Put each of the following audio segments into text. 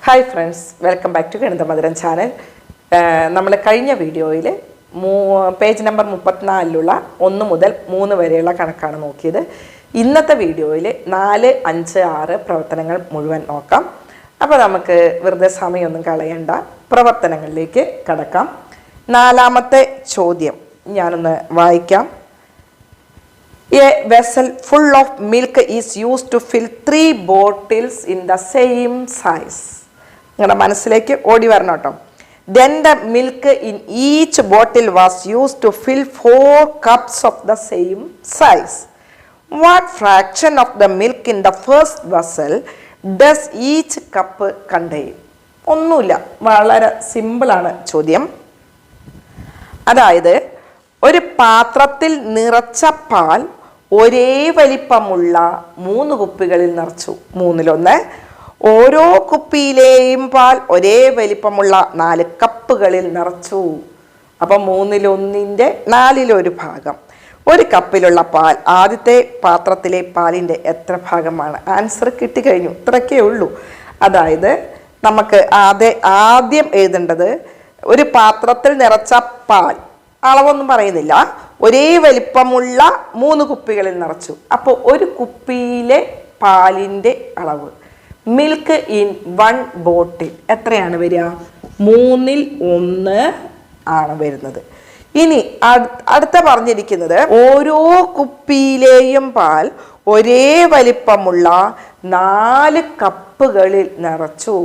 Hi friends, welcome back to Ganithamadhuram channel. നമ്മൾ കഴിഞ്ഞ വീഡിയോയിൽ പേജ് നമ്പർ 34 1 മുതൽ 3 വരെയുള്ള കണക്കാണ് നോക്കിയത്. ഇന്നത്തെ വീഡിയോയിൽ 4, 5, 6 പ്രവർത്തനങ്ങൾ മുഴുവൻ നോക്കാം. അപ്പോൾ നമുക്ക് വെറുതെ സമയമൊന്നും കളയണ്ട, പ്രവർത്തനങ്ങളിലേക്ക് കടക്കാം. 4ാമത്തെ ചോദ്യം ഞാനൊന്ന് വായിക്കാം. A vessel full of milk is used to fill 3 bottles in the same size. നിങ്ങളുടെ മനസ്സിലേക്ക് ഓടി വരണം കേട്ടോ. Then the milk in each bottle was used to fill 4 cups of the same size. What fraction of the milk in the first vessel does each cup contain? ഒന്നുമില്ല, വളരെ സിമ്പിളാണ് ചോദ്യം. അതായത് ഒരു പാത്രത്തിൽ നിറച്ച പാൽ ഒരേ വലിപ്പമുള്ള 3 കുപ്പികളിൽ നിറച്ചു. 1/3. ഓരോ കുപ്പിയിലെയും പാൽ ഒരേ വലിപ്പമുള്ള 4 കപ്പുകളിൽ നിറച്ചു. അപ്പം 1/3 4 ഭാഗം. ഒരു കപ്പിലുള്ള പാൽ ആദ്യത്തെ പാത്രത്തിലെ പാലിൻ്റെ എത്ര ഭാഗമാണ്? ആൻസർ കിട്ടിക്കഴിഞ്ഞു. ഇത്രയൊക്കെ ഉള്ളൂ. അതായത് നമുക്ക് ആദ്യം എഴുതേണ്ടത് ഒരു പാത്രത്തിൽ നിറച്ച പാൽ, അളവൊന്നും പറയുന്നില്ല, ഒരേ വലിപ്പമുള്ള 3 കുപ്പികളിൽ നിറച്ചു. അപ്പോൾ ഒരു കുപ്പിയിലെ പാലിൻ്റെ അളവ് മിൽക്ക് ഇൻ 1 ബോട്ടിൽ എത്രയാണ് വരിക? 3/1 ആണ് വരുന്നത്. ഇനി അടുത്ത പറഞ്ഞിരിക്കുന്നത് ഓരോ കുപ്പിയിലെയും പാൽ ഒരേ വലിപ്പമുള്ള 4 കപ്പുകളിൽ നിറച്ചു.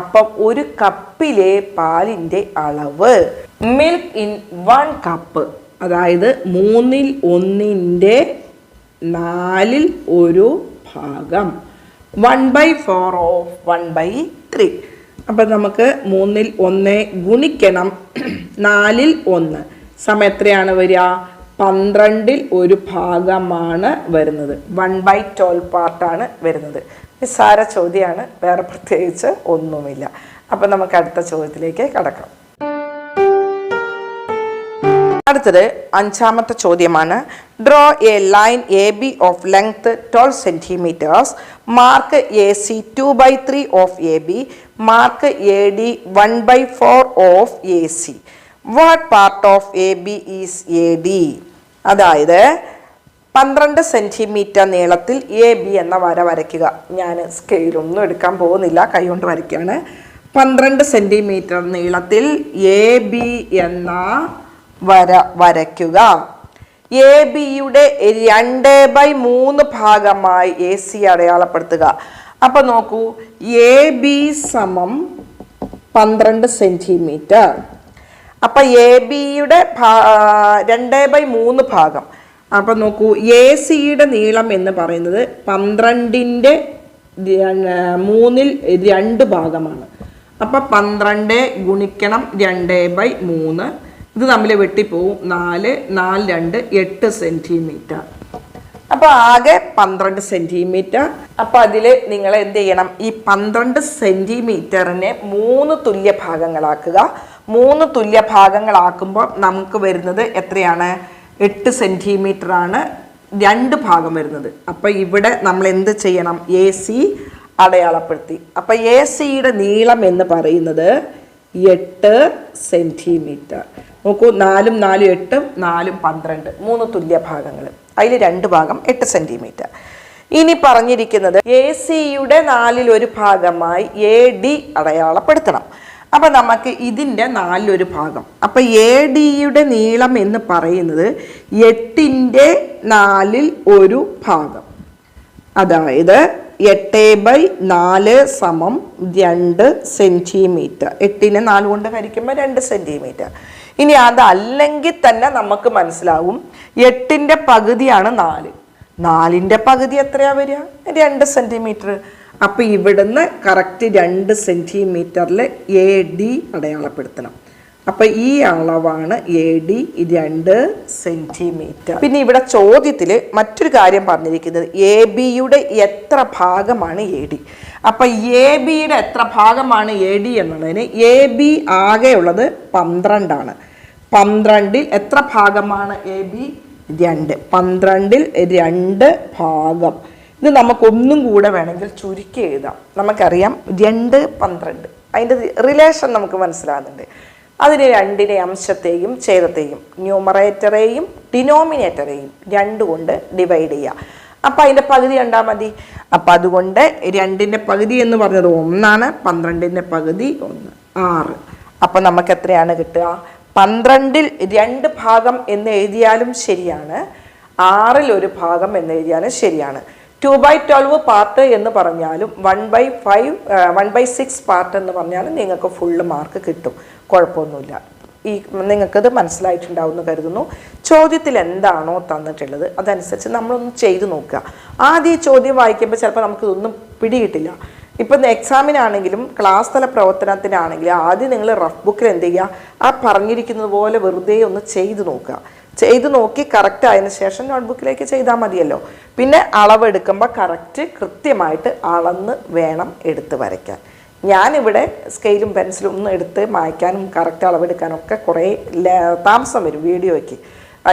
അപ്പം ഒരു കപ്പിലെ പാലിൻ്റെ അളവ് മിൽക്ക് ഇൻ 1 കപ്പ്, അതായത് 3/4 ഭാഗം, 1/4 ഓഫ് 1/3. അപ്പം നമുക്ക് 3/1 ഗുണിക്കണം 4/1 സമയം എത്രയാണ് വരിക? 12 ഭാഗമാണ് വരുന്നത്. 1/12 പാർട്ടാണ് വരുന്നത്. നിസ്സാര ചോദ്യമാണ്, വേറെ പ്രത്യേകിച്ച് ഒന്നുമില്ല. അപ്പം നമുക്ക് അടുത്ത ചോദ്യത്തിലേക്ക് കടക്കാം. അടുത്തത് 5ാമത്തെ ചോദ്യമാണ്. Draw A line A B of length 12 centimetres. Mark A C 2/3 of A B. Mark A D 1/4 of A C. What part of A B is A D? അതായത് 12 സെൻറ്റിമീറ്റർ നീളത്തിൽ എ ബി എന്ന വര വരയ്ക്കുക. ഞാൻ സ്കെയിലൊന്നും എടുക്കാൻ പോകുന്നില്ല, കൈകൊണ്ട് വരയ്ക്കുകയാണ്. 12 സെൻറ്റിമീറ്റർ നീളത്തിൽ എ ബി എന്ന വര വരയ്ക്കുക. എ ബിയുടെ 2/3 ഭാഗമായി എ സി അടയാളപ്പെടുത്തുക. അപ്പം നോക്കൂ, എ ബി സമം 12 സെൻറ്റിമീറ്റർ. അപ്പം എ ബിയുടെ 2/3 ഭാഗം. അപ്പം നോക്കൂ, എ സിയുടെ നീളം എന്ന് പറയുന്നത് 12ൻ്റെ 3/2 ഭാഗമാണ്. അപ്പം 12 ഗുണിക്കണം 2/3, ഇത് തമ്മിൽ വെട്ടിപ്പോവും. 4 4 2 8 സെൻറ്റിമീറ്റർ. അപ്പോൾ ആകെ 12 സെൻറ്റിമീറ്റർ. അപ്പോൾ അതിൽ നിങ്ങൾ എന്ത് ചെയ്യണം? ഈ 12 സെൻറ്റിമീറ്ററിനെ 3 തുല്യ ഭാഗങ്ങളാക്കുക. 3 തുല്യ ഭാഗങ്ങളാക്കുമ്പോൾ നമുക്ക് വരുന്നത് എത്രയാണ്? 8 സെൻറ്റിമീറ്റർ ആണ് 2 ഭാഗം വരുന്നത്. അപ്പോൾ ഇവിടെ നമ്മൾ എന്ത് ചെയ്യണം? എ സി അടയാളപ്പെടുത്തി. അപ്പോൾ എ സിയുടെ നീളം എന്ന് പറയുന്നത് 8 സെൻറ്റിമീറ്റർ. നോക്കൂ, 4 4 8 4 12, 3 തുല്യ ഭാഗങ്ങൾ, അതിൽ 2 ഭാഗം 8 സെൻറ്റിമീറ്റർ. ഇനി പറഞ്ഞിരിക്കുന്നത് എ സിയുടെ 1/4 ഭാഗമായി എ ഡി അടയാളപ്പെടുത്തണം. അപ്പം നമുക്ക് ഇതിൻ്റെ 1/4 ഭാഗം. അപ്പം എ ഡിയുടെ നീളം എന്ന് പറയുന്നത് 8ൻ്റെ 4/1 ഭാഗം, അതായത് 8/4 സമം 2 സെൻറ്റിമീറ്റർ. 8നെ 4 കൊണ്ട് ഹരിക്കുമ്പോൾ 2 സെൻറ്റിമീറ്റർ. ഇനി അതല്ലെങ്കിൽ തന്നെ നമുക്ക് മനസ്സിലാവും 8ൻ്റെ പകുതിയാണ് 4. 4ൻ്റെ പകുതി എത്രയാണ് വരിക? 2 സെൻറ്റിമീറ്റർ. അപ്പോൾ ഇവിടുന്ന് കറക്റ്റ് 2 സെൻറ്റിമീറ്ററിൽ എ ഡി അടയാളപ്പെടുത്തണം. അപ്പോൾ ഈ അളവാണ് എ ഡി, 2 സെൻറ്റിമീറ്റർ. പിന്നെ ഇവിടെ ചോദ്യത്തിൽ മറ്റൊരു കാര്യം പറഞ്ഞിരിക്കുന്നത് എ ബിയുടെ എത്ര ഭാഗമാണ് എ ഡി. അപ്പം എ ബിയുടെ എത്ര ഭാഗമാണ് എ ഡി എന്നുള്ളതിന് എ ബി ആകെയുള്ളത് 12 ആണ്. 12ൽ എത്ര ഭാഗമാണ് എ ബി? 2. 12ൽ 2 ഭാഗം. ഇത് നമുക്കൊന്നും കൂടെ വേണമെങ്കിൽ ചുരുക്കി എഴുതാം. നമുക്കറിയാം 2, 12 അതിൻ്റെ റിലേഷൻ നമുക്ക് മനസ്സിലാകുന്നുണ്ട്. അതിന് രണ്ടിനെ അംശത്തെയും ഛേദത്തെയും ന്യൂമറേറ്ററെയും ഡിനോമിനേറ്ററെയും 2 കൊണ്ട് ഡിവൈഡ് ചെയ്യുക. അപ്പം അതിൻ്റെ പകുതി കണ്ടാൽ മതി. അപ്പം അതുകൊണ്ട് 2ൻ്റെ പകുതി എന്ന് പറഞ്ഞത് 1 12ൻ്റെ പകുതി 1 6. അപ്പം നമുക്ക് എത്രയാണ് കിട്ടുക? 12ൽ 2 ഭാഗം എന്ന് എഴുതിയാലും ശരിയാണ്, 6ൽ 1 ഭാഗം എന്ന് എഴുതിയാലും ശരിയാണ്. 2/12 പാർട്ട് എന്ന് പറഞ്ഞാലും 1/6 പാർട്ട് എന്ന് പറഞ്ഞാലും നിങ്ങൾക്ക് ഫുള്ള് മാർക്ക് കിട്ടും, കുഴപ്പമൊന്നുമില്ല. നിങ്ങൾക്കത് മനസ്സിലായിട്ടുണ്ടാവുമെന്ന് കരുതുന്നു. ചോദ്യത്തിൽ എന്താണോ തന്നിട്ടുള്ളത് അതനുസരിച്ച് നമ്മളൊന്ന് ചെയ്ത് നോക്കുക. ആദ്യം ഈ ചോദ്യം വായിക്കുമ്പോൾ ചിലപ്പോൾ നമുക്കിതൊന്നും പിടികിട്ടില്ല. ഇപ്പം എക്സാമിനാണെങ്കിലും ക്ലാസ് തല പ്രവർത്തനത്തിനാണെങ്കിലും ആദ്യം നിങ്ങൾ റഫ് ബുക്കിൽ എന്ത് ചെയ്യുക, ആ പറഞ്ഞിരിക്കുന്നത് പോലെ വെറുതെ ഒന്ന് ചെയ്ത് നോക്കുക. ചെയ്ത് നോക്കി കറക്റ്റ് ആയതിനു ശേഷം നോട്ട്ബുക്കിലേക്ക് ചെയ്താൽ മതിയല്ലോ. പിന്നെ അളവെടുക്കുമ്പോൾ കൃത്യമായിട്ട് അളന്ന് വേണം എടുത്ത് വരയ്ക്കാൻ. ഞാനിവിടെ സ്കെയിലും പെൻസിലും ഒന്നും എടുത്ത് മായ്ക്കാനും കറക്റ്റ് അളവെടുക്കാനൊക്കെ കുറേ താമസം വരും, വീഡിയോയ്ക്ക്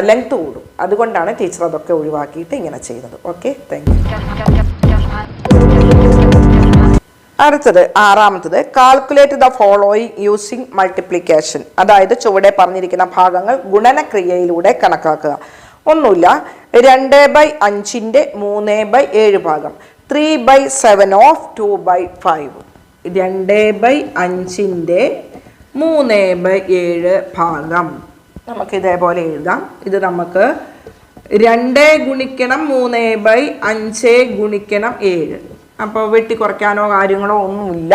ലെങ്ത് കൂടും. അതുകൊണ്ടാണ് ടീച്ചർ അതൊക്കെ ഒഴിവാക്കിയിട്ട് ഇങ്ങനെ ചെയ്യുന്നത്. Okay, thank you. അടുത്തത് 6ാമത്തത്, calculate the following using multiplication. അതായത് ചുവടെ പറഞ്ഞിരിക്കുന്ന ഭാഗങ്ങൾ ഗുണനക്രിയയിലൂടെ കണക്കാക്കുക. ഒന്നുമില്ല, 2/5ൻ്റെ 3/7 ഭാഗം, 3/7 ഓഫ് 2/5. 2/5ൻ്റെ 3/7 ഭാഗം നമുക്ക് ഇതേപോലെ എഴുതാം. ഇത് നമുക്ക് 2 ഗുണിക്കണം 3/5 ഗുണിക്കണം 7. അപ്പോൾ വെട്ടിക്കുറയ്ക്കാനോ കാര്യങ്ങളോ ഒന്നുമില്ല.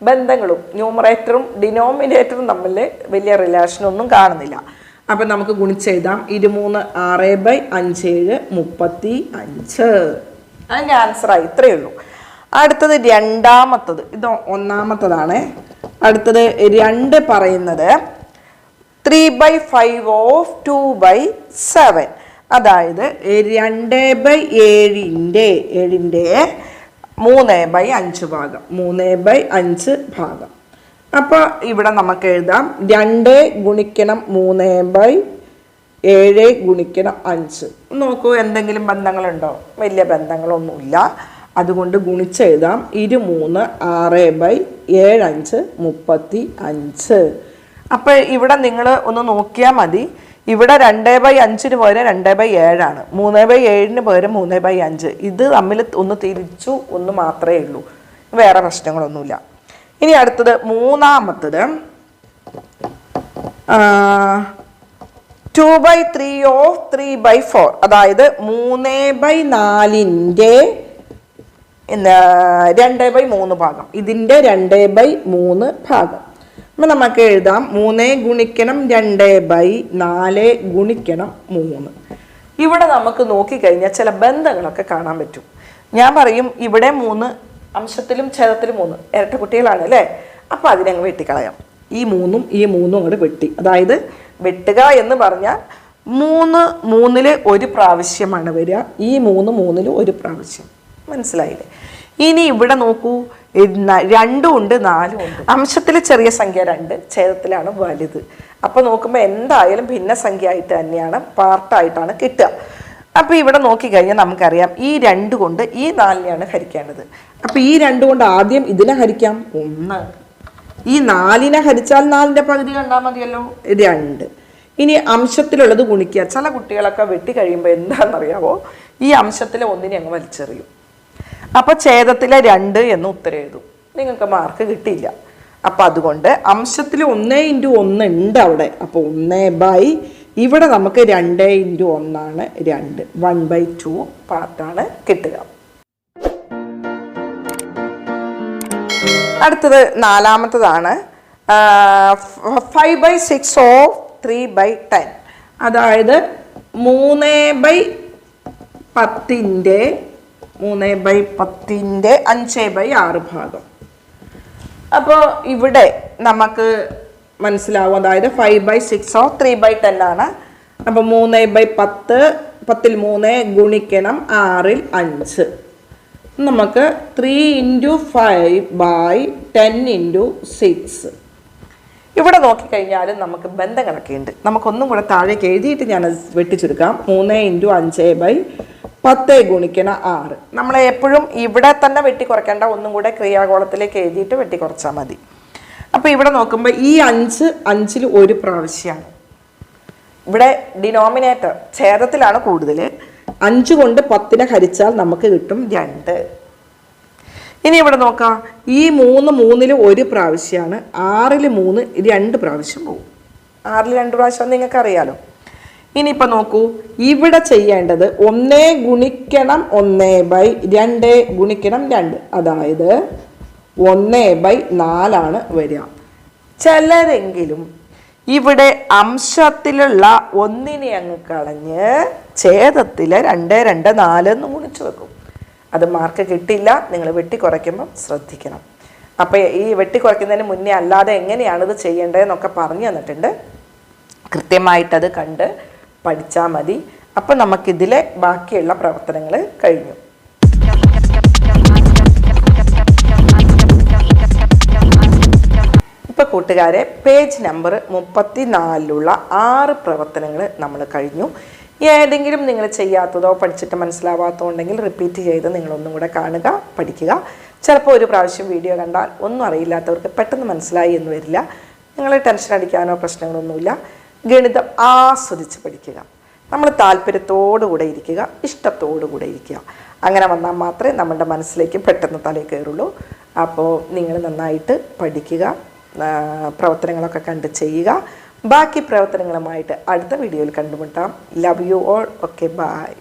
ബന്ധങ്ങളും ന്യൂമറേറ്ററും ഡിനോമിനേറ്ററും തമ്മിൽ വലിയ റിലേഷനൊന്നും കാണുന്നില്ല. അപ്പം നമുക്ക് ഗുണിച്ചെഴുതാം. 23 6/5 35. അതിൻ്റെ ആൻസറായി, ഇത്രയേ ഉള്ളൂ. അടുത്തത് 2ാമത്തത്, ഇത് 1ാമത്തതാണ്. അടുത്തത് 2 പറയുന്നത് 3/5 ഓഫ് 2/7. അതായത് 2/7ൻ്റെ 3/5 ഭാഗം, 3/5 ഭാഗം. അപ്പോൾ ഇവിടെ നമുക്ക് എഴുതാം 2 ഗുണിക്കണം 3/7 ഗുണിക്കണം 5. നോക്കൂ, എന്തെങ്കിലും ബന്ധങ്ങളുണ്ടോ? വലിയ ബന്ധങ്ങളൊന്നുമില്ല. അതുകൊണ്ട് ഗുണിച്ചെഴുതാം. 23 6/7 35. അപ്പോൾ ഇവിടെ നിങ്ങൾ ഒന്ന് നോക്കിയാൽ മതി. ഇവിടെ 2/5 പകരം 2/7 3/7 പകരം 3/5. ഇത് തമ്മിൽ ഒന്ന് തിരിച്ചു ഒന്ന് മാത്രമേ ഉള്ളൂ, വേറെ പ്രശ്നങ്ങളൊന്നുമില്ല. ഇനി അടുത്തത് 3ാമത്തത് 2/3 ഓഫ് 3/4. അതായത് 3/4ൻ്റെ 2/3 ഭാഗം, ഇതിൻ്റെ 2/3 ഭാഗം. അപ്പം നമുക്ക് എഴുതാം 3 ഗുണിക്കണം 2/4 ഗുണിക്കണം 3. ഇവിടെ നമുക്ക് നോക്കിക്കഴിഞ്ഞാൽ ചില ബന്ധങ്ങളൊക്കെ കാണാൻ പറ്റും. ഞാൻ പറയും ഇവിടെ 3 അംശത്തിലും ഛേദത്തിലും 3 ഇരട്ട കുട്ടികളാണ് അല്ലേ. അപ്പം അതിനങ്ങ് വെട്ടിക്കളയാം. ഈ 3ഉം ഈ 3ഉം അങ്ങോട്ട് വെട്ടി. അതായത് വെട്ടുക എന്ന് പറഞ്ഞാൽ 3 ഒരു പ്രാവശ്യമാണ് വരിക. ഈ 3 ഒരു പ്രാവശ്യം. മനസ്സിലായില്ലേ? ഇനി ഇവിടെ നോക്കൂ, 2 ഉണ്ട് 4 ഉണ്ട്. അംശത്തിൽ ചെറിയ സംഖ്യ 2, ഛേദത്തിലാണ് വലുത്. അപ്പോൾ നോക്കുമ്പോൾ എന്തായാലും ഭിന്നസംഖ്യ ആയിട്ട് തന്നെയാണ്, പാർട്ടായിട്ടാണ് കിട്ടുക. അപ്പോൾ ഇവിടെ നോക്കിക്കഴിഞ്ഞാൽ നമുക്കറിയാം ഈ 2 കൊണ്ട് ഈ 4നെയാണ് ഹരിക്കേണ്ടത്. അപ്പോൾ ഈ 2 കൊണ്ട് ആദ്യം ഇതിനെ ഹരിക്കാം 1. ഈ 4നെ ഹരിച്ചാൽ 4ൻ്റെ പകുതി കണ്ടാൽ മതിയല്ലോ 2. ഇനി അംശത്തിലുള്ളത് ഗുണിക്കുക. ചില കുട്ടികളൊക്കെ വെട്ടി കഴിയുമ്പോൾ എന്താണെന്നറിയാമോ, ഈ അംശത്തിലെ 1നെ അങ്ങ് വലിച്ചെറിയും. അപ്പോൾ ഛേദത്തിലെ 2 എന്ന് ഉത്തരം എഴുതും. നിങ്ങൾക്ക് മാർക്ക് കിട്ടിയില്ല. അപ്പം അതുകൊണ്ട് അംശത്തിൽ 1 × 1 ഉണ്ട് അവിടെ. അപ്പോൾ 1/ ഇവിടെ നമുക്ക് 2 × 1 ആണ് 2, 1/2 പാർട്ടാണ് കിട്ടുക. അടുത്തത് 4ാമത്തതാണ് 5/6 ഓഫ് 3/10. അതായത് 3/10ൻ്റെ 5/6 ഭാഗം. അപ്പോൾ ഇവിടെ നമുക്ക് മനസ്സിലാവും, അതായത് 5/6 ഓഫ് 3/10 ആണ്. അപ്പോൾ 3/10, 10ൽ 3 ഗുണിക്കണം 6ൽ 5. നമുക്ക് 3 × 5/10 × 6. ഇവിടെ നോക്കിക്കഴിഞ്ഞാൽ നമുക്ക് ബന്ധങ്ങളൊക്കെ ഉണ്ട്. നമുക്കൊന്നും കൂടെ താഴേക്ക് എഴുതിയിട്ട് ഞാൻ വെട്ടിച്ചെടുക്കാം. 3 × 5/10 10 ഗുണിക്കണം 6. നമ്മൾ എപ്പോഴും ഇവിടെ തന്നെ വെട്ടി കുറയ്ക്കേണ്ട, ഒന്നും കൂടെ ക്രിയാകോളത്തിലേക്ക് എഴുതിയിട്ട് വെട്ടി കുറച്ചാൽ മതി. അപ്പോൾ ഇവിടെ നോക്കുമ്പോൾ ഈ 5 5-ൽ ഒരു പ്രാവശ്യമാണ്. ഇവിടെ ഡിനോമിനേറ്റർ ഛേദത്തിലാണ് കൂടുതൽ. 5 കൊണ്ട് 10നെ ഹരിച്ചാൽ നമുക്ക് കിട്ടും 2. ഇനി ഇവിടെ നോക്കാം, ഈ 3 3-ൽ ഒരു പ്രാവശ്യമാണ്. 6-ൽ 3 2 പ്രാവശ്യം പോകും. 6-ൽ 2 പ്രാവശ്യം നിങ്ങൾക്ക് അറിയാലോ. ഇനിയിപ്പോൾ നോക്കൂ, ഇവിടെ ചെയ്യേണ്ടത് 1 ഗുണിക്കണം 1/2 ഗുണിക്കണം 2, അതായത് 1/4 വരിക. ചിലരെങ്കിലും ഇവിടെ അംശത്തിലുള്ള 1-നെ അങ്ങ് കളഞ്ഞ് ഛേദത്തിൽ 2 2 4 എന്ന് ഗുണിച്ചു വെക്കും. അത് മാർക്ക് കിട്ടില്ല. നിങ്ങൾ വെട്ടി കുറയ്ക്കുമ്പം ശ്രദ്ധിക്കണം. അപ്പോൾ ഈ വെട്ടി കുറയ്ക്കുന്നതിന് മുന്നേ അല്ലാതെ എങ്ങനെയാണിത് ചെയ്യേണ്ടതെന്നൊക്കെ പറഞ്ഞു തന്നിട്ടുണ്ട്. കൃത്യമായിട്ടത് കണ്ട് പഠിച്ചാൽ മതി. അപ്പം നമുക്കിതിലെ ബാക്കിയുള്ള പ്രവർത്തനങ്ങൾ കഴിഞ്ഞു. ഇപ്പോൾ കൂട്ടുകാരെ, പേജ് നമ്പർ 34-ലുള്ള 6 പ്രവർത്തനങ്ങൾ നമ്മൾ കഴിഞ്ഞു. ഏതെങ്കിലും നിങ്ങൾ ചെയ്യാത്തതോ പഠിച്ചിട്ട് മനസ്സിലാവാത്തോ ഉണ്ടെങ്കിൽ റിപ്പീറ്റ് ചെയ്ത് നിങ്ങളൊന്നും കൂടെ കാണുക, പഠിക്കുക. ചിലപ്പോൾ ഒരു പ്രാവശ്യം വീഡിയോ കണ്ടാൽ ഒന്നും അറിയില്ലാത്തവർക്ക് പെട്ടെന്ന് മനസ്സിലായി എന്ന് വരില്ല. നിങ്ങൾ ടെൻഷൻ അടിക്കാനോ പ്രശ്നങ്ങളൊന്നുമില്ല. ഗണിതം ആസ്വദിച്ച് പഠിക്കുക. നമ്മൾ താല്പര്യത്തോടു കൂടെ ഇരിക്കുക, ഇഷ്ടത്തോടു കൂടെ ഇരിക്കുക. അങ്ങനെ വന്നാൽ മാത്രമേ നമ്മുടെ മനസ്സിലേക്ക് പെട്ടെന്ന് തലയിൽ കയറുള്ളൂ. അപ്പോൾ നിങ്ങൾ നന്നായിട്ട് പഠിക്കുക, പ്രവർത്തനങ്ങളൊക്കെ കണ്ട് ചെയ്യുക. ബാക്കി പ്രവർത്തനങ്ങളുമായിട്ട് അടുത്ത വീഡിയോയിൽ കണ്ടുമുട്ടാം. Love you all. Okay, by.